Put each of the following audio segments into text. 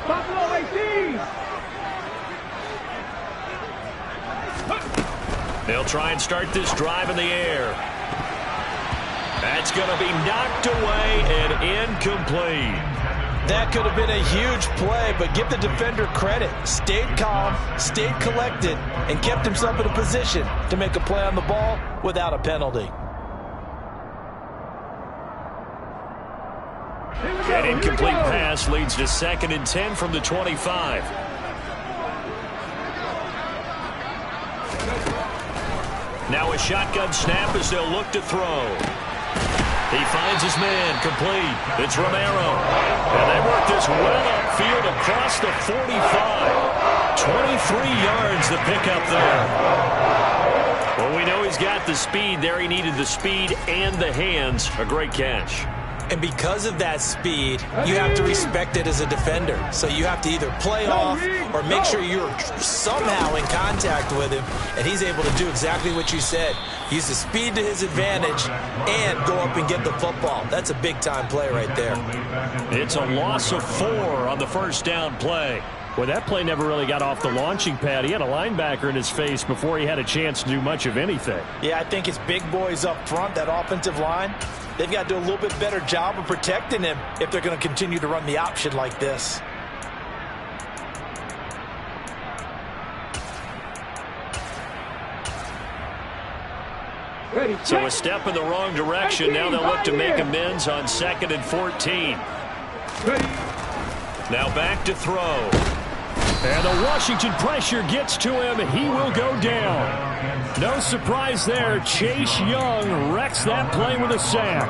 Buffalo 18. They'll try and start this drive in the air. That's going to be knocked away and incomplete. That could have been a huge play, but give the defender credit. Stayed calm, stayed collected, and kept himself in a position to make a play on the ball without a penalty. An incomplete pass leads to 2nd and 10 from the 25. Now a shotgun snap as they'll look to throw. He finds his man, complete. It's Romero. And they work this well upfield across the 45. 23 yards the pickup there. Well, we know he's got the speed there. He needed the speed and the hands. A great catch. And because of that speed, you have to respect it as a defender. So you have to either play off or make sure you're somehow in contact with him, and he's able to do exactly what you said. Use the speed to his advantage and go up and get the football. That's a big-time play right there. It's a loss of 4 on the first down play. Well, that play never really got off the launching pad. He had a linebacker in his face before he had a chance to do much of anything. Yeah, I think it's big boys up front, that offensive line. They've got to do a little bit better job of protecting him if they're going to continue to run the option like this. So a step in the wrong direction. Now they'll look to make amends on 2nd and 14. Now back to throw. And the Washington pressure gets to him. He will go down. No surprise there. Chase Young wrecks that play with a sack.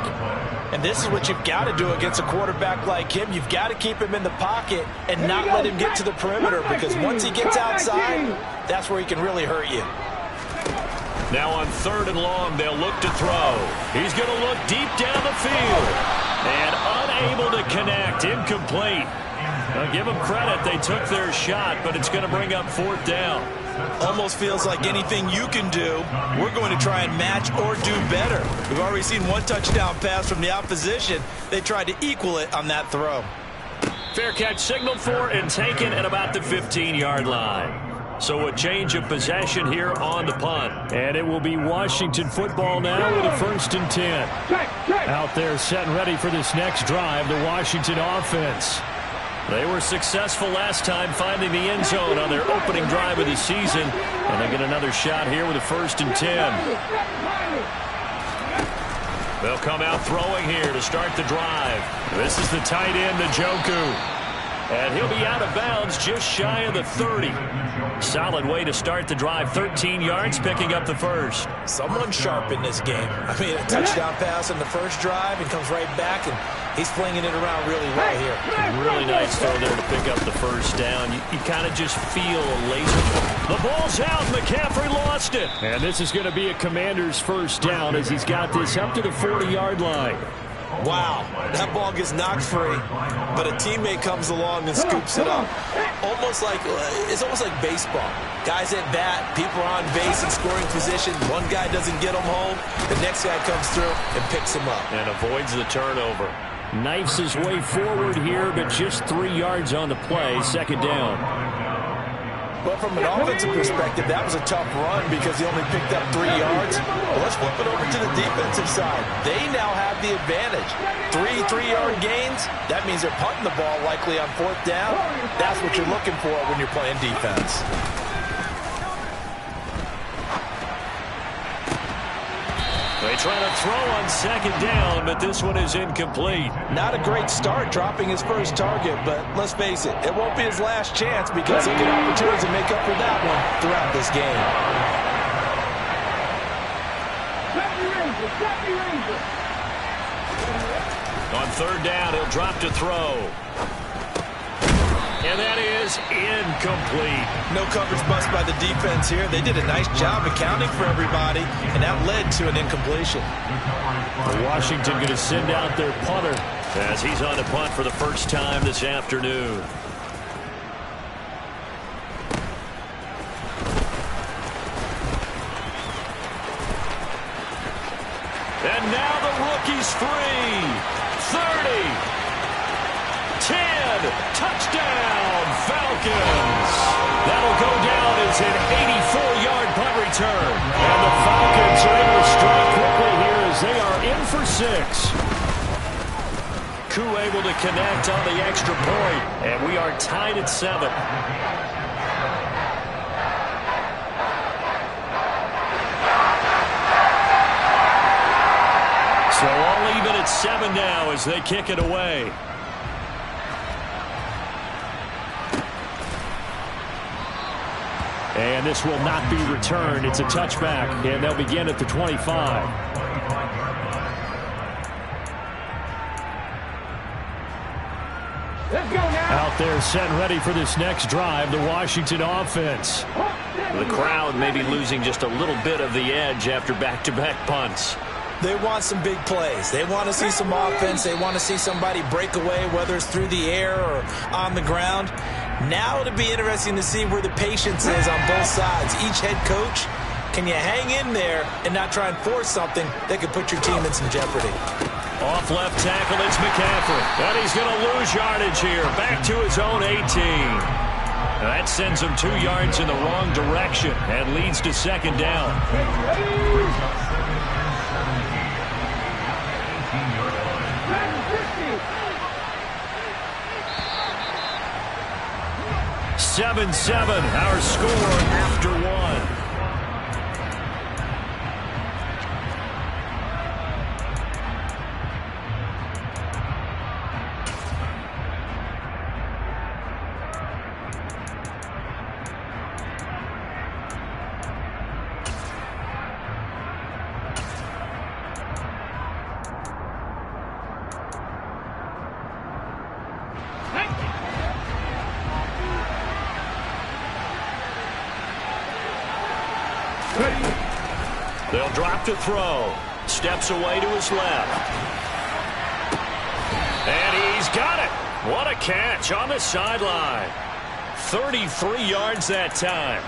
And this is what you've got to do against a quarterback like him. You've got to keep him in the pocket and not let him get to the perimeter, because once he gets outside, that's where he can really hurt you. Now on 3rd and long, they'll look to throw. He's going to look deep down the field. And unable to connect. Incomplete. Now give them credit. They took their shot, but it's going to bring up 4th down. Almost feels like anything you can do, we're going to try and match or do better. We've already seen one touchdown pass from the opposition. They tried to equal it on that throw. Fair catch signaled for and taken at about the 15-yard line. So a change of possession here on the punt. And it will be Washington football now with a 1st and 10. Out there set and ready for this next drive, the Washington offense. They were successful last time finding the end zone on their opening drive of the season. And they get another shot here with a 1st and 10. They'll come out throwing here to start the drive. This is the tight end, Njoku. And he'll be out of bounds just shy of the 30. Solid way to start the drive. 13 yards, picking up the 1st. Someone sharp in this game. I mean, a touchdown pass on the first drive and comes right back, and he's flinging it around really well here. Really nice throw there to pick up the 1st down. You kind of just feel a laser. The ball's out. McCaffrey lost it. And this is going to be a Commander's 1st down as he's got this up to the 40-yard line. Wow, that ball gets knocked free, but a teammate comes along and scoops it up. It's almost like baseball. Guys at bat, people are on base in scoring position. One guy doesn't get them home, the next guy comes through and picks him up. And avoids the turnover. Knifes his way forward here, but just 3 yards on the play. 2nd down. But from an offensive perspective, that was a tough run because he only picked up 3 yards. Well, let's flip it over to the defensive side. They now have the advantage. 3-3-yard gains, that means they're punting the ball likely on 4th down. That's what you're looking for when you're playing defense. They try to throw on 2nd down, but this one is incomplete. Not a great start dropping his first target, but let's face it, it won't be his last chance because he'll get opportunities to make up for that one throughout this game. On 3rd down, he'll drop to throw. And that is incomplete. No coverage bust by the defense here. They did a nice job accounting for everybody, and that led to an incompletion. Washington going to send out their punter as he's on the punt for the first time this afternoon. And now the rookie's free. 30. 10. Touchdown. is an 84-yard punt return. And the Falcons are able to strike quickly here as they are in for 6. Koo able to connect on the extra point, and we are tied at 7. So all even at 7 now as they kick it away. And this will not be returned. It's a touchback, and they'll begin at the 25. Let's go now. Out there set and ready for this next drive, the Washington offense. The crowd may be losing just a little bit of the edge after back-to-back punts. They want some big plays. They want to see some offense. They want to see somebody break away, whether it's through the air or on the ground. Now it'll be interesting to see where the patience is on both sides. Each head coach, can you hang in there and not try and force something that could put your team in some jeopardy? Off left tackle, it's McCaffrey. And he's going to lose yardage here. Back to his own 18. That sends him 2 yards in the wrong direction and leads to second down. 7-7, our score after 1. They'll drop to throw. Steps away to his left. And he's got it. What a catch on the sideline. 33 yards that time.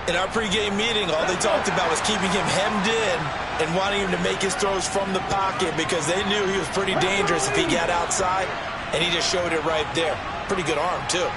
In our pregame meeting, all they talked about was keeping him hemmed in and wanting him to make his throws from the pocket because they knew he was pretty dangerous if he got outside, and he just showed it right there. Pretty good arm, too.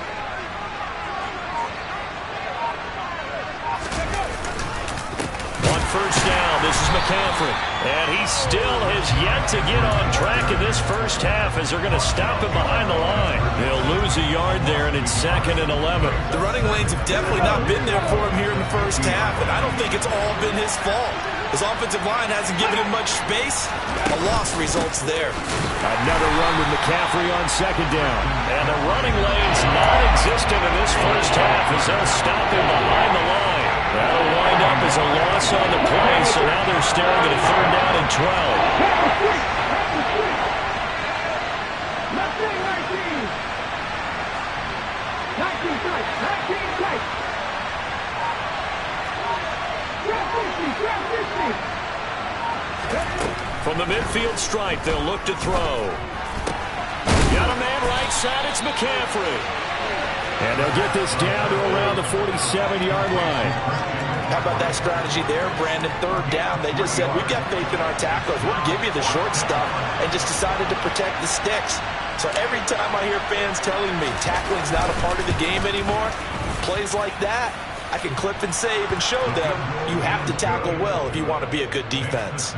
First down, this is McCaffrey. And he still has yet to get on track in this first half as they're going to stop him behind the line. They'll lose a yard there, and it's 2nd and 11. The running lanes have definitely not been there for him here in the first half, and I don't think it's all been his fault. His offensive line hasn't given him much space. A loss results there. Another run with McCaffrey on 2nd down. And the running lane's non-existent in this first half as they'll stop him behind the line. That'll wind up as a loss on the play, so now they're staring at a 3rd down and 12. From the midfield stripe, they'll look to throw. Got a man right side, it's McCaffrey. And they'll get this down to around the 47-yard line. How about that strategy there, Brandon? 3rd down. They just said, we've got faith in our tacklers. We'll give you the short stuff, and just decided to protect the sticks. So every time I hear fans telling me tackling's not a part of the game anymore, plays like that, I can clip and save and show them you have to tackle well if you want to be a good defense.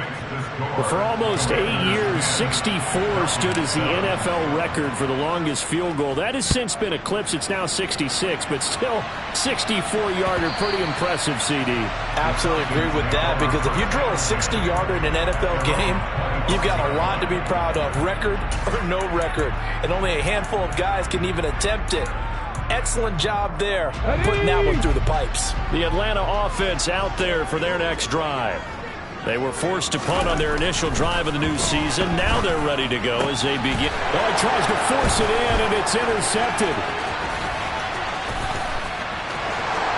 Well, for almost 8 years, 64 stood as the NFL record for the longest field goal. That has since been eclipsed. It's now 66, but still 64-yarder. Pretty impressive, CD. Absolutely agree with that, because if you drill a 60-yarder in an NFL game, you've got a lot to be proud of, record or no record. And only a handful of guys can even attempt it. Excellent job there, putting that one through the pipes. The Atlanta offense out there for their next drive. They were forced to punt on their initial drive of the new season. Now they're ready to go as they begin. Oh, he tries to force it in, and it's intercepted.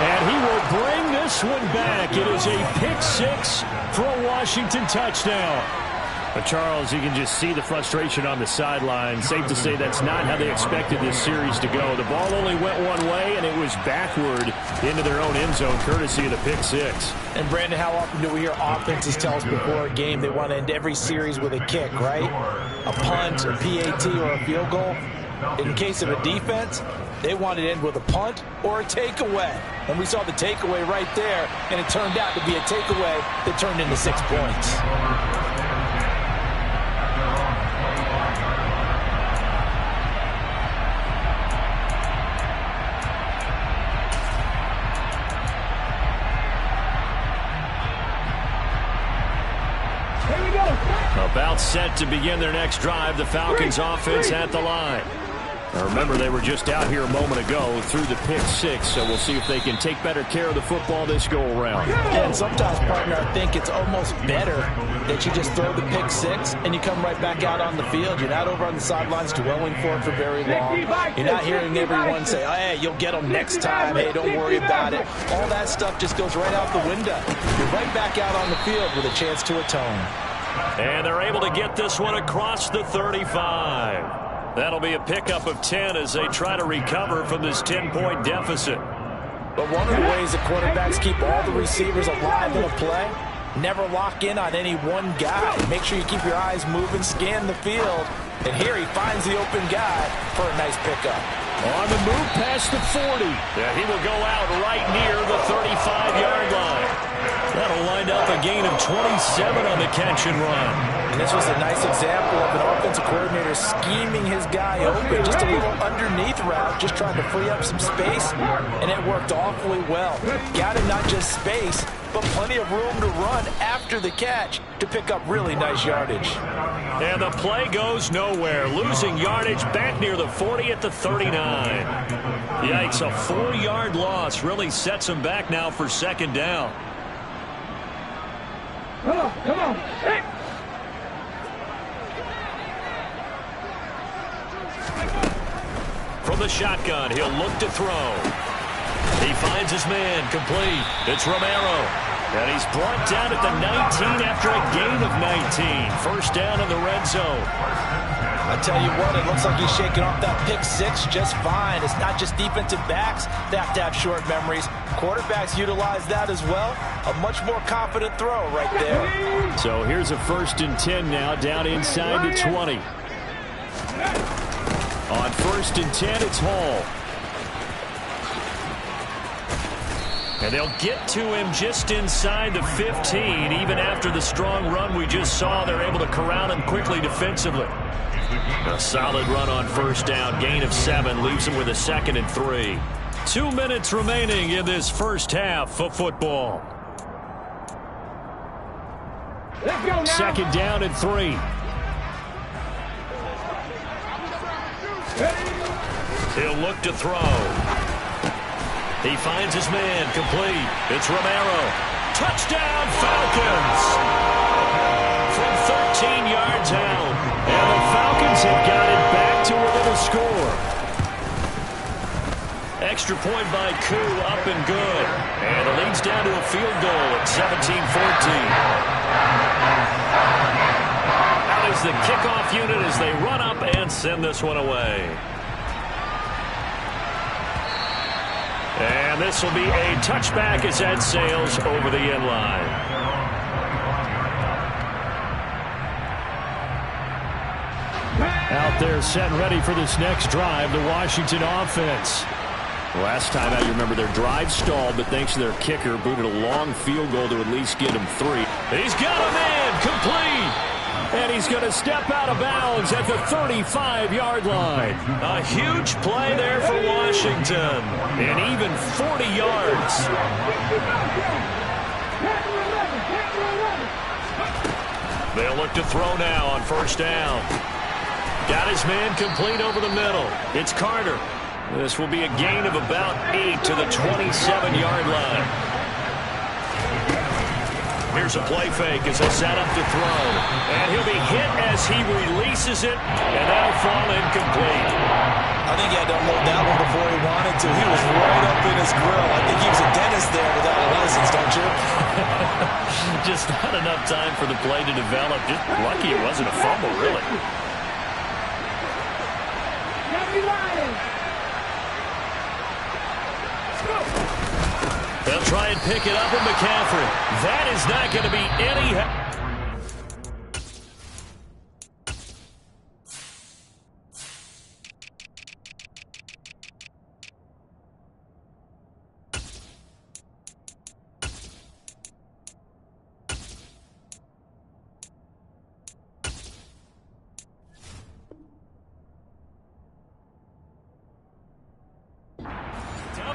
And he will bring this one back. It is a pick-6 for a Washington touchdown. But Charles, you can just see the frustration on the sideline. Safe to say that's not how they expected this series to go. The ball only went one way, and it was backward into their own end zone, courtesy of the pick-6. And, Brandon, how often do we hear offenses tell us before a game they want to end every series with a kick, right? A punt, a PAT, or a field goal. In case of a defense, they wanted to end with a punt or a takeaway. And we saw the takeaway right there, and it turned out to be a takeaway that turned into 6 points. About set to begin their next drive, the Falcons offense at the line. Now remember, they were just out here a moment ago through the pick 6, so we'll see if they can take better care of the football this go-around. Yeah, and sometimes, partner, I think it's almost better that you just throw the pick 6 and you come right back out on the field. You're not over on the sidelines dwelling for it for very long. You're not hearing everyone say, oh, hey, you'll get them next time. Hey, don't worry about it. All that stuff just goes right out the window. You're right back out on the field with a chance to atone. And they're able to get this one across the 35. That'll be a pickup of 10 as they try to recover from this 10-point deficit. But one of the ways that quarterbacks keep all the receivers alive in a play, never lock in on any one guy. Make sure you keep your eyes moving, scan the field. And here he finds the open guy for a nice pickup. On the move past the 40. Yeah, he will go out right near the 35-yard line. That'll wind up a gain of 27 on the catch and run. And this was a nice example of an offensive coordinator scheming his guy open. Just a little underneath route, just trying to free up some space, and it worked awfully well. Got him not just space, but plenty of room to run after the catch to pick up really nice yardage. And the play goes nowhere. Losing yardage back near the 40 at the 39. Yikes, a 4-yard loss really sets him back now for second down. Come on. Hey. From the shotgun, he'll look to throw. He finds his man, complete. It's Romero. And he's brought down at the 19 after a gain of 19. First down in the red zone. I tell you what, it looks like he's shaking off that pick 6 just fine. It's not just defensive backs that have to have short memories. Quarterbacks utilize that as well. A much more confident throw right there. So here's a 1st and 10 now, down inside the 20. On 1st and 10, it's Hall. And they'll get to him just inside the 15. Even after the strong run we just saw, they're able to corral him quickly defensively. A solid run on 1st down. Gain of 7 leaves him with a 2nd and 3. 2 minutes remaining in this first half of football. Let's go now. 2nd down and 3. He'll look to throw. He finds his man, complete. It's Romero. Touchdown, Falcons! From 13 yards out. And the Falcons have got it back to within a score. Extra point by Koo, up and good. And it leads down to a field goal at 17-14. Out is the kickoff unit as they run up and send this one away. And this will be a touchback as that sails over the end line. Out there set and ready for this next drive, the Washington offense. Last time out, you remember their drive stalled, but thanks to their kicker, booted a long field goal to at least get him 3. He's got a man, complete. And he's going to step out of bounds at the 35-yard line. A huge play there for Washington. And even 40 yards. They'll look to throw now on 1st down. Got his man complete over the middle. It's Carter. This will be a gain of about 8 to the 27-yard line. Here's a play fake as they set up to throw. And he'll be hit as he releases it, and that'll fall incomplete. I think he had to unload that one before he wanted to. He was right up in his grill. I think he was a dentist there without a license, don't you? Just not enough time for the play to develop. Just lucky it wasn't a fumble, really. They'll try and pick it up with McCaffrey. That is not going to be any...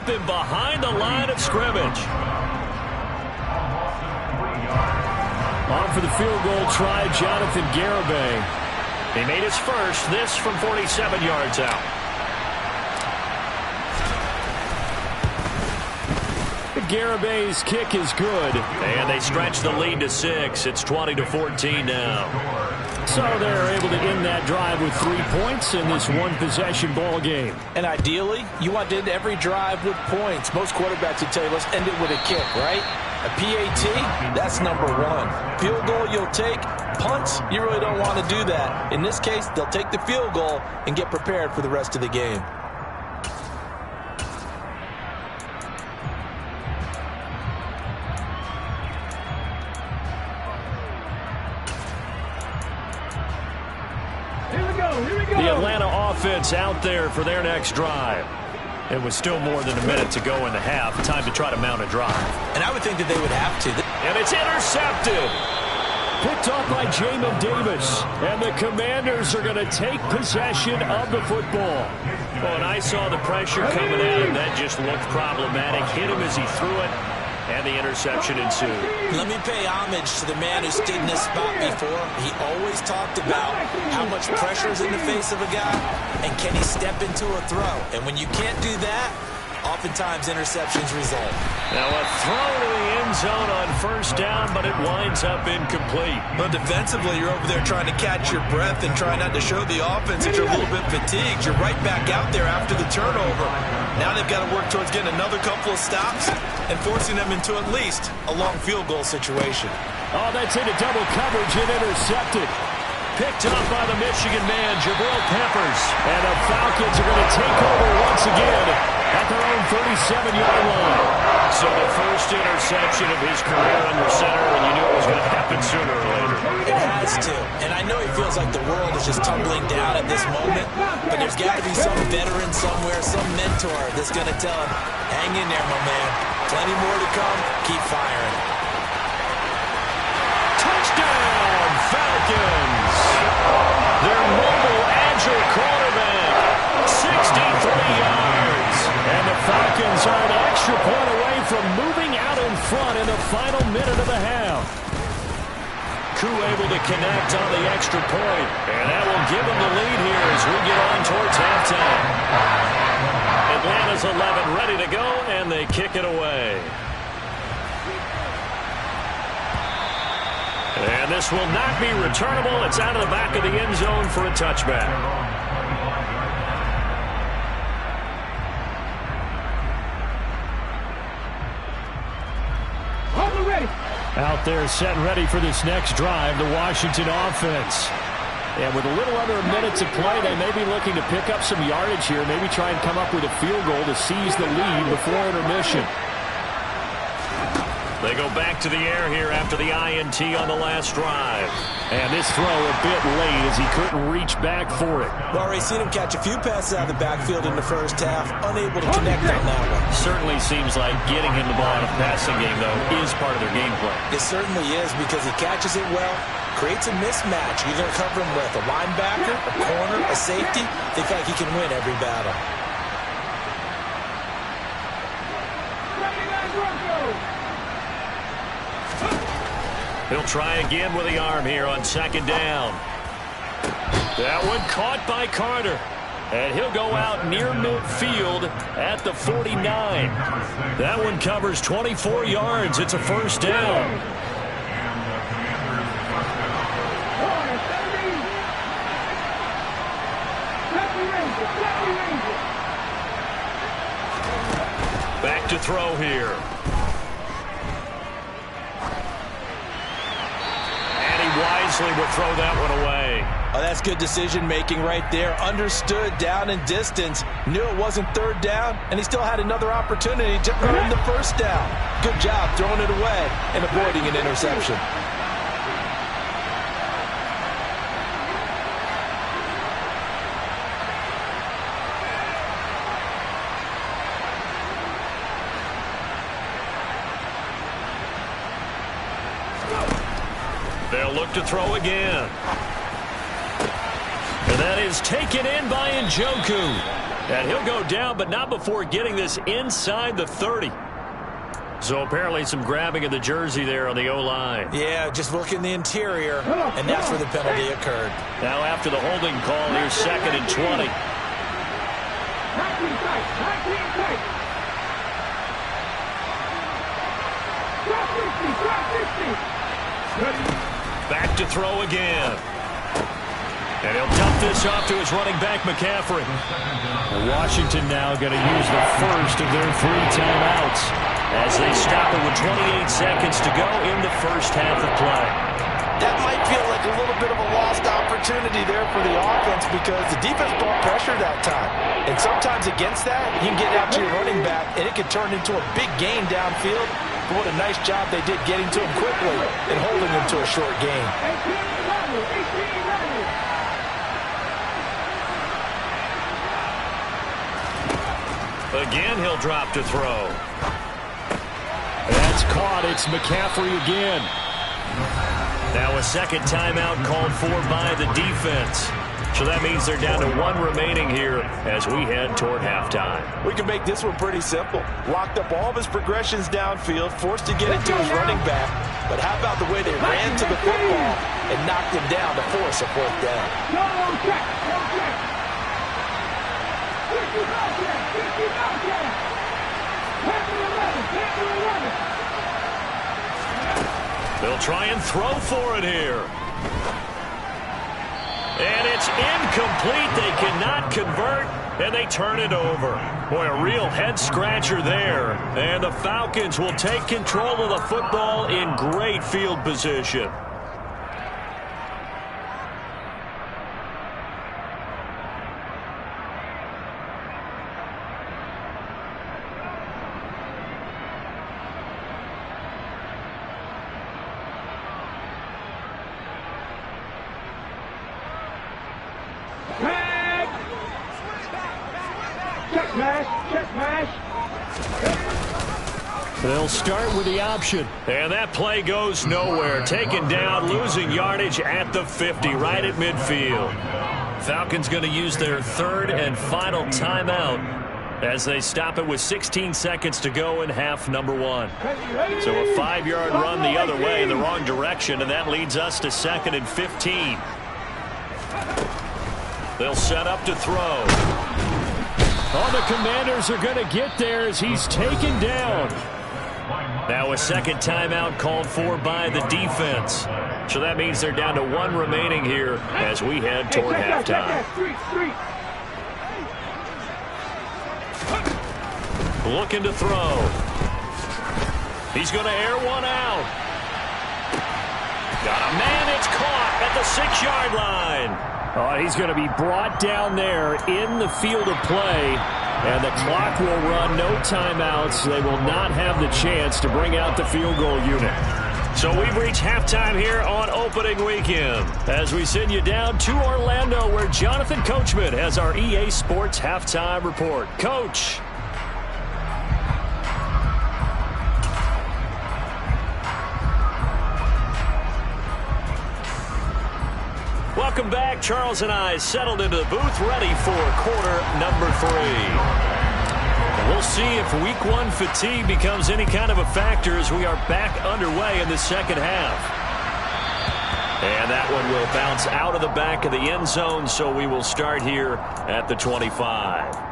him behind the line of scrimmage. On for the field goal try, Jonathan Garibay. He made his first, this from 47 yards out. Garibay's kick is good. And they stretch the lead to 6. It's 20-14 now. So they're able to end that drive with 3 points in this one-possession ball game. And ideally, you want to end every drive with points. Most quarterbacks would tell you, let's end it with a kick, right? A PAT, that's number 1. Field goal you'll take. Punts, you really don't want to do that. In this case, they'll take the field goal and get prepared for the rest of the game. The Atlanta offense out there for their next drive. It was still more than a minute to go in the half. Time to try to mount a drive. And I would think that they would have to. And it's intercepted. Picked off by Jamin Davis. And the Commanders are going to take possession of the football. Well, and I saw the pressure coming at him. That just looked problematic. Hit him as he threw it. And the interception ensued. Let me pay homage to the man who stood in this spot before. He always talked about how much pressure is in the face of a guy, and can he step into a throw. And when you can't do that, oftentimes interceptions result. Now a throw to the end zone on first down, but it winds up incomplete. But defensively, you're over there trying to catch your breath and try not to show the offense that you're a little bit fatigued. You're right back out there after the turnover. Now they've got to work towards getting another couple of stops and forcing them into at least a long field goal situation. Oh, that's into double coverage and intercepted. Picked up by the Michigan man, Jabril Peppers. And the Falcons are going to take over once again at their own 37-yard line. So the first interception of his career under center, and you knew it was going to happen sooner or later. It has to. And I know he feels like the world is just tumbling down at this moment, but there's got to be some veteran somewhere, some mentor that's going to tell him, hang in there, my man. Plenty more to come. Keep firing. Touchdown, Falcons. Their mobile, agile quarterback, 63 yards. And the Falcons are an extra point away from moving out in front in the final minute of the half. Koo able to connect on the extra point. And that will give them the lead here as we get on towards halftime. Atlanta's 11 ready to go, and they kick it away. And this will not be returnable. It's out of the back of the end zone for a touchback. Out there set and ready for this next drive, the Washington offense. And with a little under a minute to play, they may be looking to pick up some yardage here, maybe try and come up with a field goal to seize the lead before intermission. They go back to the air here after the INT on the last drive. And this throw a bit late as he couldn't reach back for it. Well, already seen him catch a few passes out of the backfield in the first half, unable to connect on that one. Certainly seems like getting him the ball in a passing game, though, is part of their game plan. It certainly is because he catches it well, creates a mismatch. You're going to cover him with a linebacker, a corner, a safety. They feel like he can win every battle. He'll try again with the arm here on second down. That one caught by Carter. And he'll go out near midfield at the 49. That one covers 24 yards. It's a first down. Back to throw here. Wisely would throw that one away. Oh, that's good decision-making right there. Understood down and distance. Knew it wasn't third down, and he still had another opportunity to earn the first down. Good job throwing it away and avoiding an interception. They'll look to throw again. And that is taken in by Njoku. And he'll go down, but not before getting this inside the 30. So apparently some grabbing of the jersey there on the O-line. Yeah, just look in the interior, and that's where the penalty occurred. Now after the holding call, here's 2nd and 20. Back to throw again. And he'll dump this off to his running back, McCaffrey. Washington now going to use the first of their 3 timeouts as they stop it with 28 seconds to go in the first half of play. That might feel like a little bit of a lost opportunity there for the offense because the defense brought pressure that time. And sometimes against that, you can get out to your running back, and it can turn into a big gain downfield. But what a nice job they did getting to him quickly and holding him to a short gain. Again, he'll drop to throw. That's caught. It's McCaffrey again. Now a second timeout called for by the defense. So that means they're down to 1 remaining here as we head toward halftime. We can make this one pretty simple. Locked up all of his progressions downfield, forced to get it to his running back. But how about the way they ran to the football and knocked him down to force a 4th down? They'll try and throw for it here. And it's incomplete. They cannot convert, and they turn it over. Boy, a real head-scratcher there. And the Falcons will take control of the football in great field position. They'll start with the option. And that play goes nowhere. Taken down, losing yardage at the 50, right at midfield. Falcons going to use their 3rd and final timeout as they stop it with 16 seconds to go in half number 1. So a 5-yard run the other way in the wrong direction, and that leads us to 2nd and 15. They'll set up to throw. Oh, the Commanders are going to get there as he's taken down. Now a second timeout called for by the defense. So that means they're down to 1 remaining here as we head toward halftime. Looking to throw. He's going to air one out. Got a man. It's caught at the 6-yard line. Oh, he's going to be brought down there in the field of play. And the clock will run, no timeouts. They will not have the chance to bring out the field goal unit. So we've reached halftime here on opening weekend as we send you down to Orlando where Jonathan Coachman has our EA Sports halftime report. Coach. Welcome back. Charles and I settled into the booth ready for quarter number 3. And we'll see if week 1 fatigue becomes any kind of a factor as we are back underway in the second half. And that one will bounce out of the back of the end zone, so we will start here at the 25.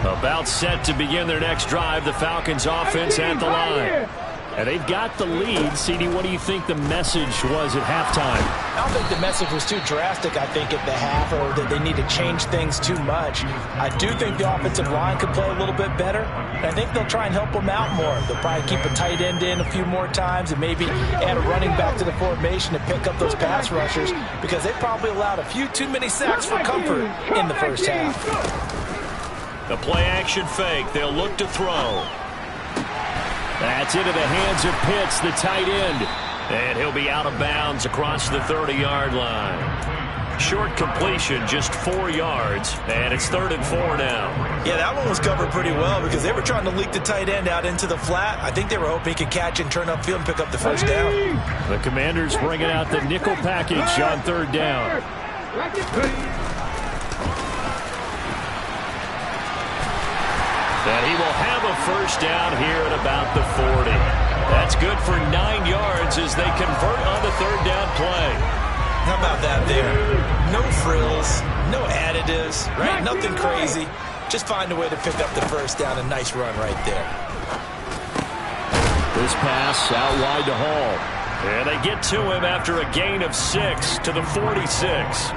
About set to begin their next drive, the Falcons offense at the line. And they've got the lead. CD, what do you think the message was at halftime? I don't think the message was too drastic, I think, at the half, or that they need to change things too much. I do think the offensive line could play a little bit better, and I think they'll try and help them out more. They'll probably keep a tight end in a few more times and maybe add a running back to the formation to pick up those pass rushers because they probably allowed a few too many sacks for comfort in the first half. The play-action fake. They'll look to throw. That's into the hands of Pitts, the tight end. And he'll be out of bounds across the 30-yard line. Short completion, just 4 yards, and it's 3rd and 4 now. Yeah, that one was covered pretty well because they were trying to leak the tight end out into the flat. I think they were hoping he could catch and turn upfield and pick up the first down. The Commanders bringing out the nickel package on 3rd down. And he will have a first down here at about the 40. That's good for 9 yards as they convert on the 3rd down play. How about that there? No frills, no additives, right? Nothing crazy. Just find a way to pick up the first down. A nice run right there. This pass out wide to Hall. And they get to him after a gain of 6 to the 46.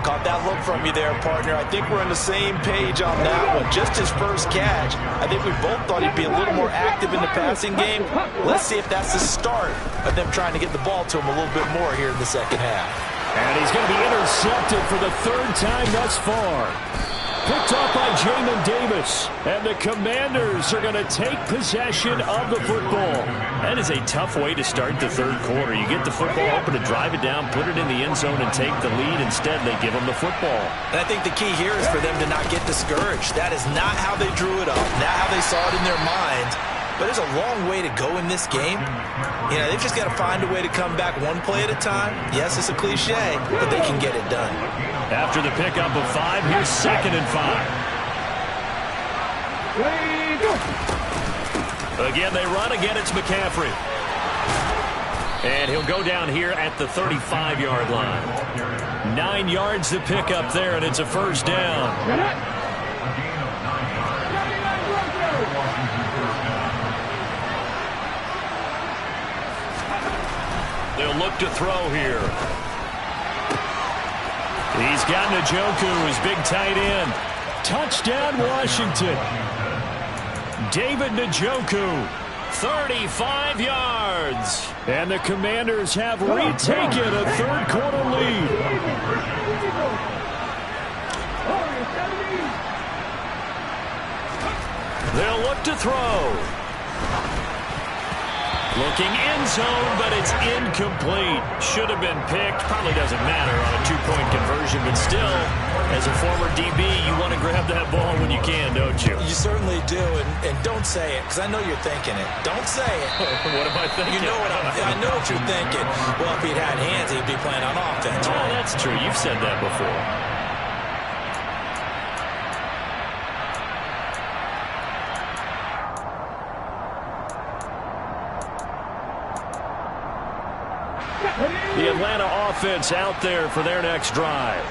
Caught that look from you there, partner. I think we're on the same page on that one. Just his first catch. I think we both thought he'd be a little more active in the passing game. Let's see if that's the start of them trying to get the ball to him a little bit more here in the second half. And he's going to be intercepted for the 3rd time thus far. Picked off by Jamin Davis. And the Commanders are going to take possession of the football. That is a tough way to start the 3rd quarter. You get the football open to drive it down, put it in the end zone, and take the lead. Instead, they give them the football. And I think the key here is for them to not get discouraged. That is not how they drew it up, not how they saw it in their minds. But there's a long way to go in this game. You know, they've just got to find a way to come back one play at a time. Yes, it's a cliche, but they can get it done. After the pickup of 5, here's 2nd and 5. Again, they run. Again, it's McCaffrey. And he'll go down here at the 35-yard line. 9 yards to pick up there, and it's a first down. They'll look to throw here. He's got Njoku, his big tight end. Touchdown, Washington. David Njoku, 35 yards. And the Commanders have retaken a 3rd quarter lead. They'll look to throw. Looking end zone, but it's incomplete. Should have been picked. Probably doesn't matter on a 2-point conversion, but still, as a former DB, you want to grab that ball when you can, don't you? You certainly do, and don't say it, because I know you're thinking it. Don't say it. What am I thinking? You know I know what you're thinking. Well, if he'd had hands, he'd be playing on offense. Oh, that's true. You've said that before. The Atlanta offense out there for their next drive.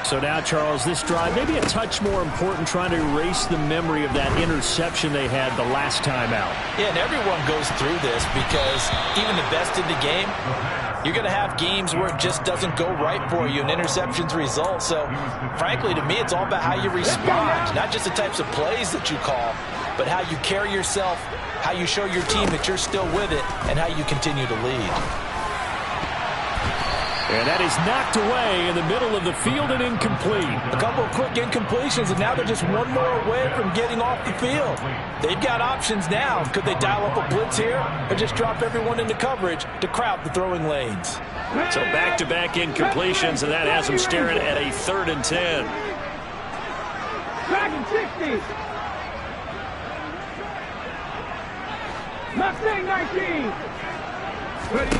So now, Charles, this drive maybe a touch more important, trying to erase the memory of that interception they had the last time out. Yeah, and everyone goes through this because even the best in the game, you're going to have games where it just doesn't go right for you and interceptions result. So, frankly, to me, it's all about how you respond, not just the types of plays that you call, but how you carry yourself, how you show your team that you're still with it, and how you continue to lead. And that is knocked away in the middle of the field and incomplete. A couple of quick incompletions, and now they're just one more away from getting off the field. They've got options now. Could they dial up a blitz here or just drop everyone into coverage to crowd the throwing lanes? So back-to-back incompletions, and that has them staring at a 3rd and 10. Back in 60. Mustang 19. Ready.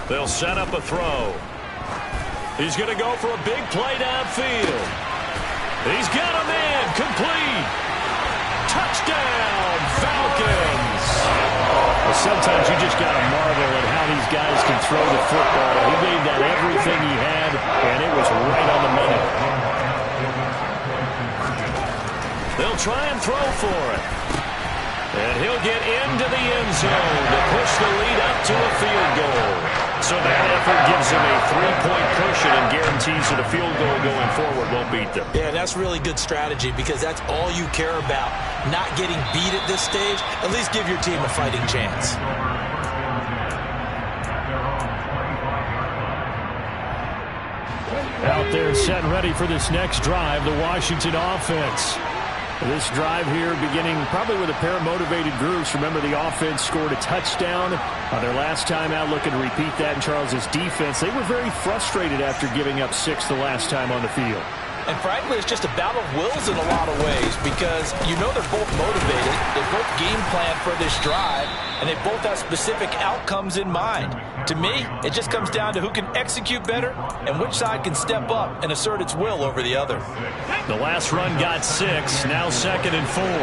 They'll set up a throw. He's going to go for a big play downfield. He's got a man. Complete. Touchdown, Falcons. Well, sometimes you just got to marvel at how these guys can throw the football. He gave that everything he had, and it was right on the money. They'll try and throw for it. And he'll get into the end zone to push the lead up to a field goal. So that effort gives them a 3-point cushion and guarantees that a field goal going forward won't beat them. Yeah, that's really good strategy because that's all you care about. Not getting beat at this stage. At least give your team a fighting chance. Out there set and ready for this next drive, the Washington offense. This drive here beginning probably with a pair of motivated groups. Remember, the offense scored a touchdown their last time out, looking to repeat that in Charles's defense. They were very frustrated after giving up 6 the last time on the field. And frankly, it's just a battle of wills in a lot of ways because you know they're both motivated. They both game plan for this drive, and they both have specific outcomes in mind. To me, it just comes down to who can execute better and which side can step up and assert its will over the other. The last run got 6, now 2nd and 4. 19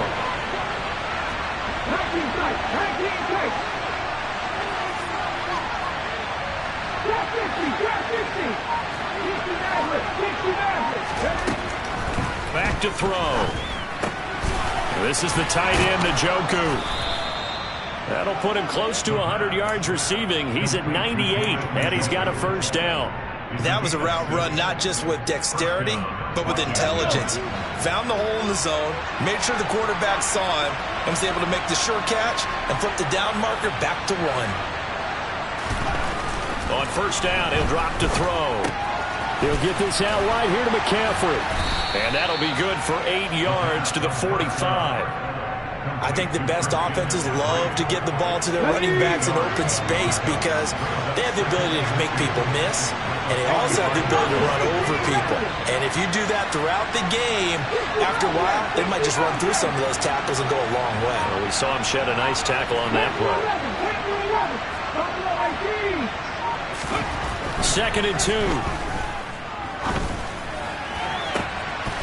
tight, 19 tight. Drop 60, drop 60. 60 Maverick, 60 Maverick. Back to throw. This is the tight end, Njoku. That'll put him close to 100 yards receiving. He's at 98, and he's got a first down. That was a route run not just with dexterity, but with intelligence. Found the hole in the zone, made sure the quarterback saw him, and was able to make the sure catch and flip the down marker back to 1. On first down, he'll drop to throw. He'll get this out wide here to McCaffrey. And that'll be good for 8 yards to the 45. I think the best offenses love to get the ball to their running backs in open space because they have the ability to make people miss, and they also have the ability to run over people. And if you do that throughout the game, after a while, they might just run through some of those tackles and go a long way. Well, we saw him shed a nice tackle on that play. 2nd and 2.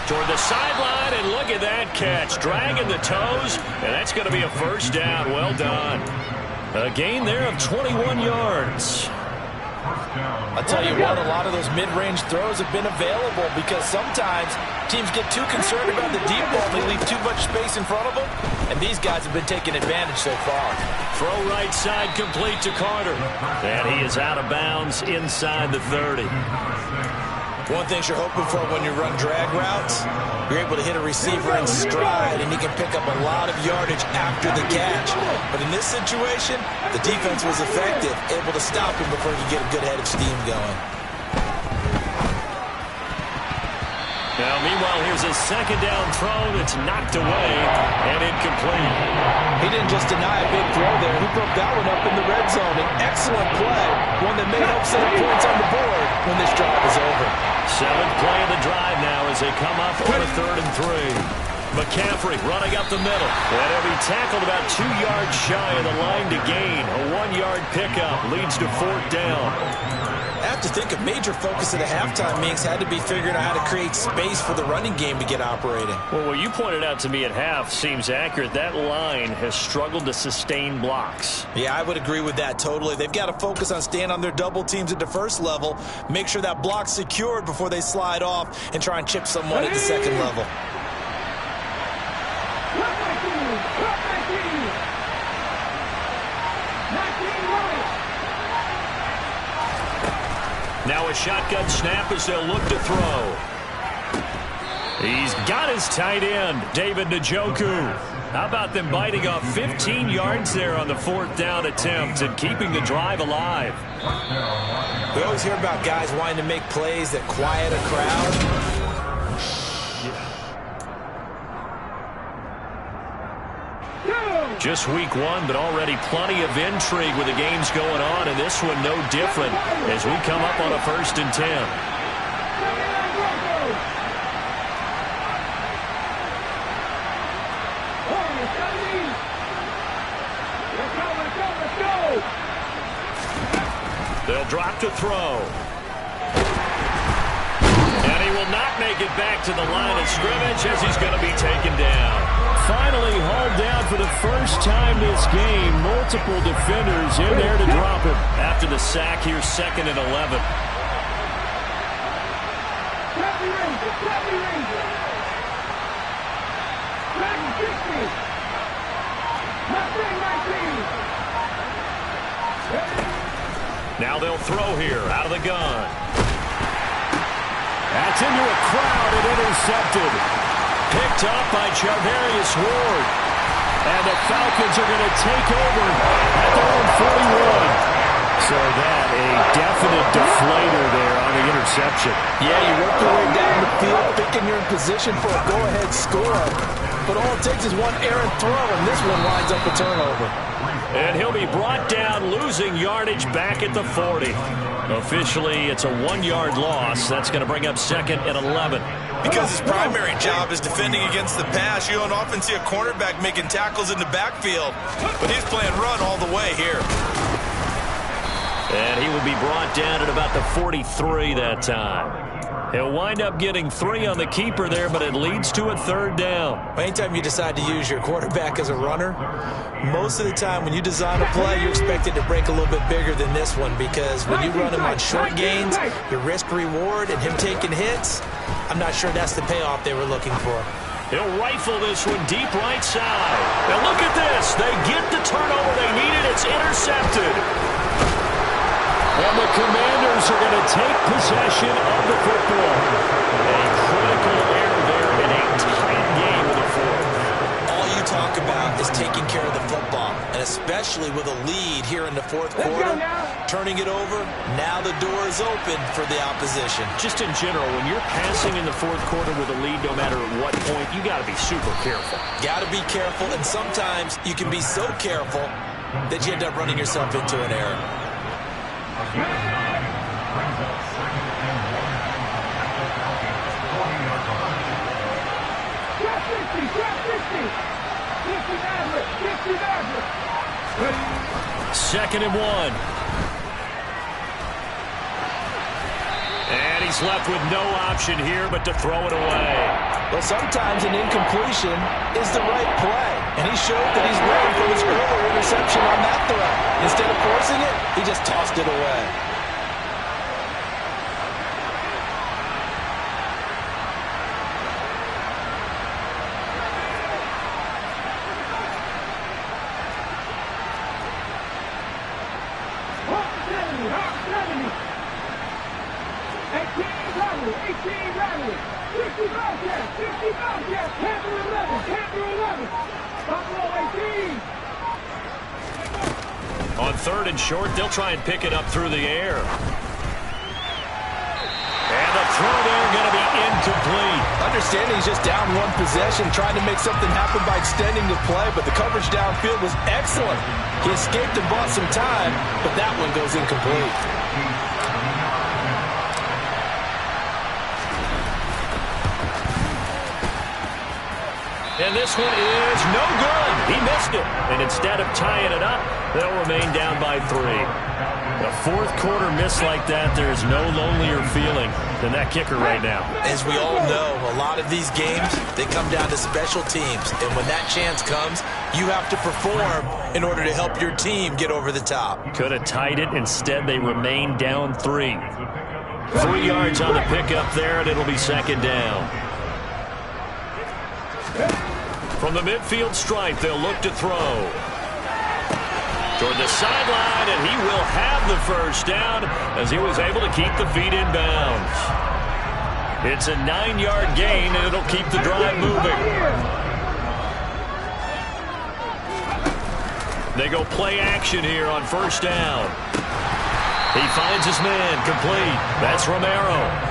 Toward the sideline, and look at that catch. Dragging the toes, and that's going to be a first down. Well done. A gain there of 21 yards. I'll tell you what, a lot of those mid-range throws have been available because sometimes teams get too concerned about the deep ball. They leave too much space in front of them, and these guys have been taking advantage so far. Throw right side complete to Carter. And he is out of bounds inside the 30. One thing you're hoping for when you run drag routes, you're able to hit a receiver in stride, and he can pick up a lot of yardage after the catch. But in this situation, the defense was effective, able to stop him before he could get a good head of steam going. Now, meanwhile, here's a 2nd down throw that's knocked away and incomplete. He didn't just deny a big throw there. He broke that one up in the red zone. An excellent play, one that may help set up points on the board when this drive is over. 7th play of the drive now as they come up on a 3rd and 3. McCaffrey running up the middle. And he'll be tackled about 2 yards shy of the line to gain. A 1-yard pickup leads to 4th down. I have to think a major focus at the halftime meetings had to be figuring out how to create space for the running game to get operating. Well, what you pointed out to me at half seems accurate. That line has struggled to sustain blocks. Yeah, I would agree with that totally. They've got to focus on staying on their double teams at the first level, make sure that block's secured before they slide off and try and chip someone at the second level. Now a shotgun snap as they'll look to throw. He's got his tight end, David Njoku. How about them biting off 15 yards there on the 4th down attempt and keeping the drive alive? We always hear about guys wanting to make plays that quiet a crowd. Just week 1, but already plenty of intrigue with the games going on, and this one no different as we come up on a 1st and 10. They'll drop to throw. And he will not make it back to the line of scrimmage as he's going to be taken down. Finally hauled down for the first time this game. Multiple defenders in there to drop him. After the sack, here's 2nd and 11. Now they'll throw here out of the gun. That's into a crowd and intercepted. Picked up by Charvarius Ward. And the Falcons are going to take over at their own 41. So that, a definite deflator there on the interception. Yeah, you work your way down the field, thinking you're in position for a go-ahead score. But all it takes is one errant throw, and this one winds up a turnover. And he'll be brought down, losing yardage back at the 40. Officially, it's a 1-yard loss. That's going to bring up 2nd and 11. Because his primary job is defending against the pass, you don't often see a cornerback making tackles in the backfield. But he's playing run all the way here. And he will be brought down at about the 43 that time. He'll wind up getting 3 on the keeper there, but it leads to a 3rd down. Anytime you decide to use your quarterback as a runner, most of the time when you design a play, you're expected to break a little bit bigger than this one, because when you run him on short gains, your risk-reward and him taking hits, I'm not sure that's the payoff they were looking for. He'll rifle this one deep right side. Now look at this. They get the turnover they needed. It's intercepted. And the Commanders are going to take possession of the football. A critical error there in a tight game in the 4th. All you talk about is taking care of the football, and especially with a lead here in the 4th quarter, turning it over, now the door is open for the opposition. Just in general, when you're passing in the 4th quarter with a lead, no matter at what point, you got to be super careful. Got to be careful, and sometimes you can be so careful that you end up running yourself into an error. Second and 1. And he's left with no option here but to throw it away. Well, sometimes an incompletion is the right play, and he showed that he's learned from his earlier interception on that throw. Instead of forcing it, he just tossed it away. On 3rd and short, they'll try and pick it up through the air. And the throw there going to be incomplete. Understanding he's just down one possession, trying to make something happen by extending the play, but the coverage downfield was excellent. He escaped and bought some time, but that one goes incomplete. And this one is no good. He missed it. And instead of tying it up, they'll remain down by 3. A 4th quarter miss like that, there's no lonelier feeling than that kicker right now. As we all know, a lot of these games, they come down to special teams. And when that chance comes, you have to perform in order to help your team get over the top. Could have tied it. Instead, they remain down 3. 3 yards on the pickup there, and it'll be 2nd down. From the midfield stripe, they'll look to throw. Toward the sideline, and he will have the first down as he was able to keep the feet in bounds. It's a 9-yard gain, and it'll keep the drive moving. They go play action here on 1st down. He finds his man, complete. That's Romero.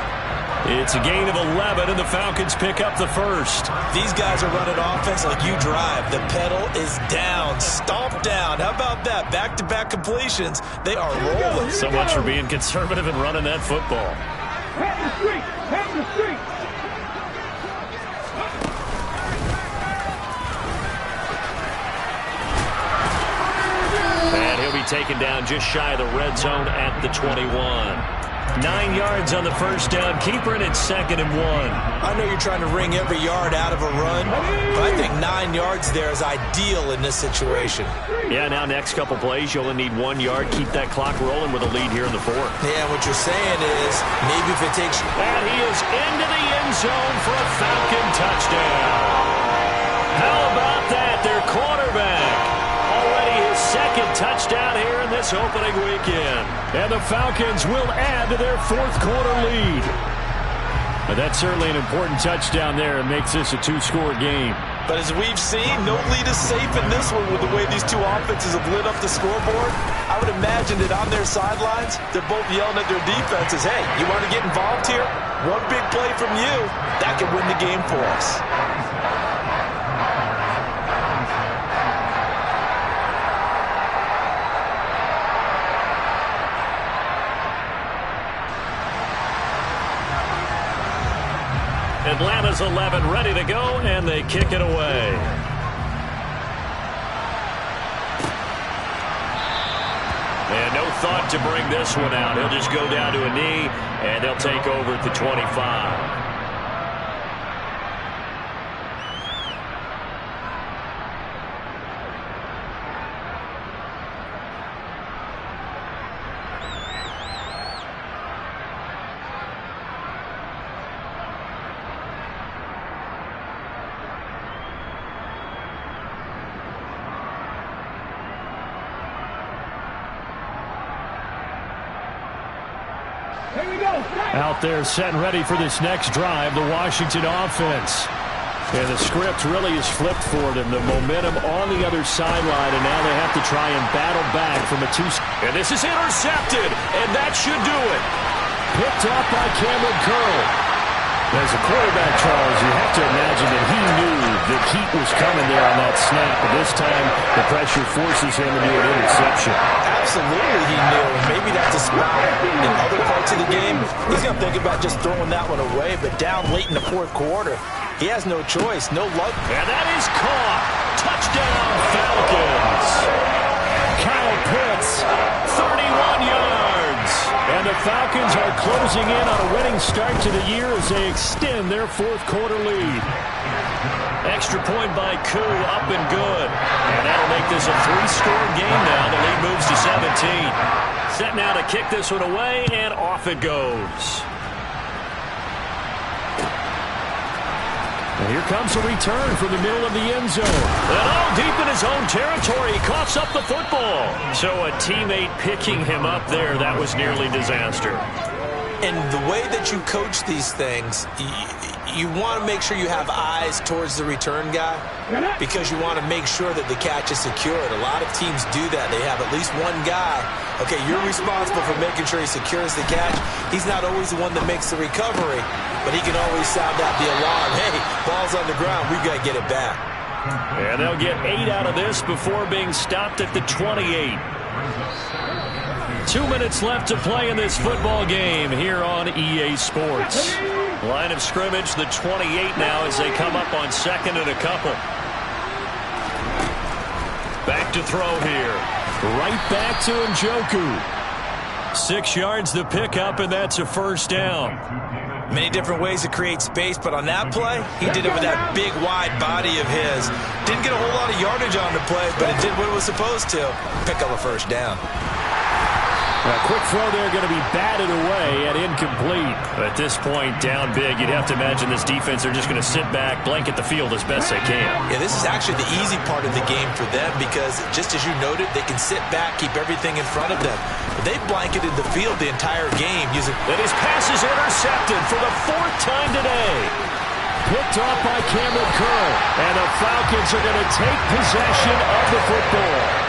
It's a gain of 11, and the Falcons pick up the first. These guys are running offense like you drive. The pedal is down, stomped down. How about that? Back-to-back completions. They are rolling. So much for being conservative and running that football. Have the streak! Have the streak! And he'll be taken down just shy of the red zone at the 21. 9 yards on the first down. Keeper, and it's 2nd and 1. I know you're trying to wring every yard out of a run, but I think 9 yards there is ideal in this situation. Yeah, now next couple plays, you only need 1 yard. Keep that clock rolling with a lead here in the 4th. Yeah, what you're saying is maybe if it takes... And he is into the end zone for a Falcon touchdown. How about that? Their quarterback. Already his 2nd touchdown here in this opening weekend. And the Falcons will add to their 4th quarter lead. But that's certainly an important touchdown there and makes this a 2-score game. But as we've seen, no lead is safe in this one with the way these two offenses have lit up the scoreboard. I would imagine that on their sidelines, they're both yelling at their defenses, hey, you want to get involved here? One big play from you, that could win the game for us. Atlanta's 11 ready to go, and they kick it away. And no thought to bring this one out. He'll just go down to a knee, and they'll take over at the 25. Out there set and ready for this next drive, the Washington offense. And the script really is flipped for them. The momentum on the other sideline, and now they have to try and battle back from a two. And this is intercepted, and that should do it. Picked off by Cameron Curl. As a quarterback, Charles, you have to imagine that he knew the heat was coming there on that snap. But this time, the pressure forces him to do an interception. Absolutely he knew. Maybe that's a spot in other parts of the game. He's going to think about just throwing that one away, but down late in the fourth quarter, he has no choice, no luck. And that is caught. Touchdown, Falcons. Kyle Pitts, 31 yards. And the Falcons are closing in on a winning start to the year as they extend their fourth quarter lead. Extra point by Koo, up and good. And that'll make this a three-score game now. The lead moves to 17. Set now to kick this one away, and off it goes. And here comes a return from the middle of the end zone. And all deep in his own territory, he coughs up the football. So a teammate picking him up there, that was nearly disaster. And the way that you coach these things, you want to make sure you have eyes towards the return guy because you want to make sure that the catch is secured. A lot of teams do that. They have at least one guy. Okay, you're responsible for making sure he secures the catch. He's not always the one that makes the recovery, but he can always sound out the alarm. Hey, ball's on the ground. We've got to get it back. And they'll get 8 out of this before being stopped at the 28. 2 minutes left to play in this football game here on EA Sports. Line of scrimmage, the 28 now as they come up on second and a couple. Back to throw here. Right back to Njoku. 6 yards the pickup, and that's a first down. Many different ways to create space, but on that play, he did it with that big, wide body of his. Didn't get a whole lot of yardage on the play, but it did what it was supposed to. Pick up a first down. A quick throw there going to be batted away and incomplete. At this point, down big, you'd have to imagine this defense, they're just going to sit back, blanket the field as best they can. Yeah, this is actually the easy part of the game for them because, just as you noted, they can sit back, keep everything in front of them. But they blanketed the field the entire game using... And his pass is intercepted for the 4th time today. Picked off by Cameron Curl. And the Falcons are going to take possession of the football.